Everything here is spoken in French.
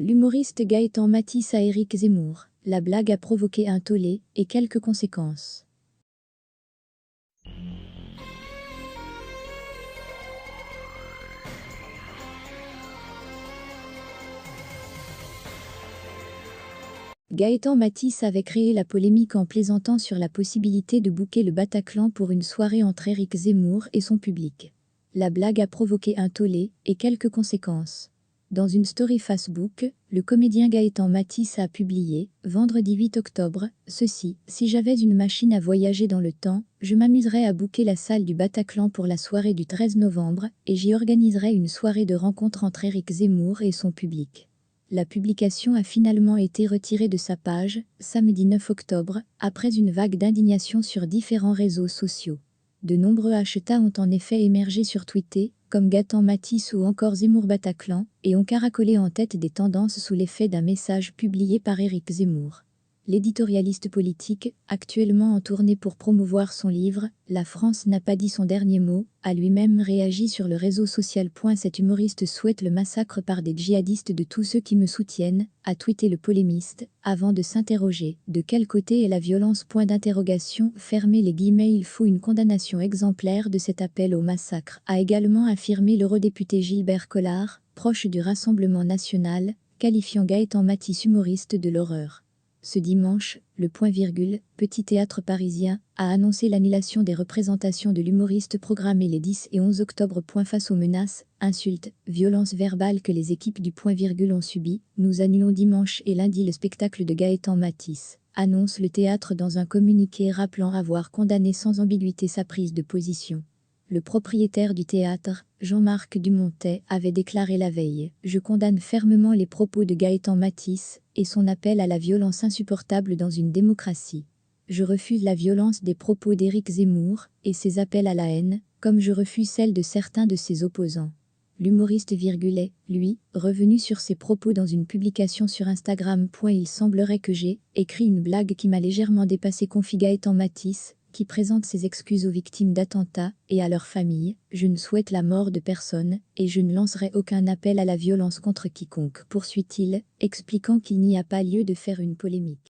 L'humoriste Gaëtan Matisse à Éric Zemmour. La blague a provoqué un tollé et quelques conséquences. Gaëtan Matisse avait créé la polémique en plaisantant sur la possibilité de booker le Bataclan pour une soirée entre Éric Zemmour et son public. La blague a provoqué un tollé et quelques conséquences. Dans une story Facebook, le comédien Gaëtan Matisse a publié, vendredi 8 octobre, ceci: « Si j'avais une machine à voyager dans le temps, je m'amuserais à booker la salle du Bataclan pour la soirée du 13 novembre et j'y organiserais une soirée de rencontre entre Éric Zemmour et son public. » La publication a finalement été retirée de sa page, samedi 9 octobre, après une vague d'indignation sur différents réseaux sociaux. De nombreux hashtags ont en effet émergé sur Twitter, comme Gaëtan Matisse ou encore Zemmour Bataclan, et ont caracolé en tête des tendances sous l'effet d'un message publié par Éric Zemmour. L'éditorialiste politique, actuellement en tournée pour promouvoir son livre « La France n'a pas dit son dernier mot », a lui-même réagi sur le réseau social. Cet humoriste souhaite le massacre par des djihadistes de tous ceux qui me soutiennent, a tweeté le polémiste, avant de s'interroger: de quel côté est la violence? Fermez les guillemets. Il faut une condamnation exemplaire de cet appel au massacre, a également affirmé l'eurodéputé Gilbert Collard, proche du Rassemblement national, qualifiant Gaëtan Matisse humoriste de l'horreur. Ce dimanche, le Petit Théâtre parisien a annoncé l'annulation des représentations de l'humoriste programmées les 10 et 11 octobre. Face aux menaces, insultes, violences verbales que les équipes du ont subies, nous annulons dimanche et lundi le spectacle de Gaëtan Matisse, annonce le théâtre dans un communiqué rappelant avoir condamné sans ambiguïté sa prise de position. Le propriétaire du théâtre, Jean-Marc Dumontet, avait déclaré la veille: « Je condamne fermement les propos de Gaëtan Matisse et son appel à la violence insupportable dans une démocratie. Je refuse la violence des propos d'Éric Zemmour et ses appels à la haine, comme je refuse celle de certains de ses opposants. » L'humoriste est, lui, revenu sur ses propos dans une publication sur Instagram. Il semblerait que j'ai écrit une blague qui m'a légèrement dépassé, confie Gaëtan Matisse, qui présente ses excuses aux victimes d'attentats et à leurs familles. Je ne souhaite la mort de personne et je ne lancerai aucun appel à la violence contre quiconque, poursuit-il, expliquant qu'il n'y a pas lieu de faire une polémique.